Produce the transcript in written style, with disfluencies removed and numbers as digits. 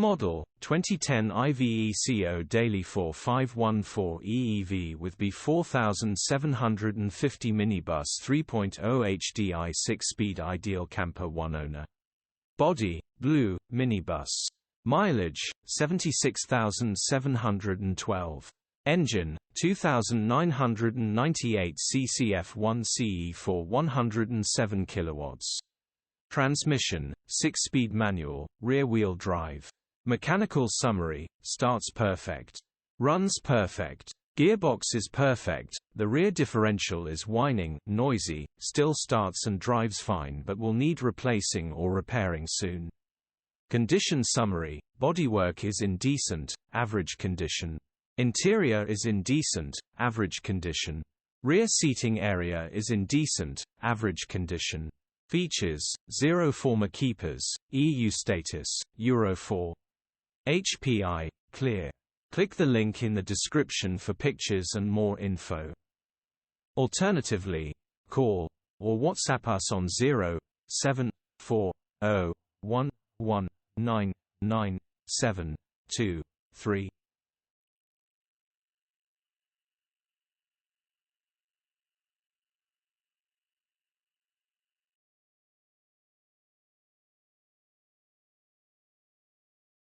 Model, 2010 Iveco Daily 4514 EEV with B4750 Minibus 3.0 HDI 6-speed ideal camper 1 owner. Body, blue, minibus. Mileage, 76,712. Engine, 2,998 cc F1C E4 107 kilowatts. Transmission, 6-speed manual, rear-wheel drive. Mechanical summary: starts perfect. Runs perfect. Gearbox is perfect, the rear differential is whining, noisy, still starts and drives fine but will need replacing or repairing soon. Condition summary: bodywork is in decent, average condition. Interior is in decent, average condition. Rear seating area is in decent, average condition. Features: 0 former keepers, EU status, Euro 4. HPI, clear. Click the link in the description for pictures and more info. Alternatively, call or WhatsApp us on 07401199723.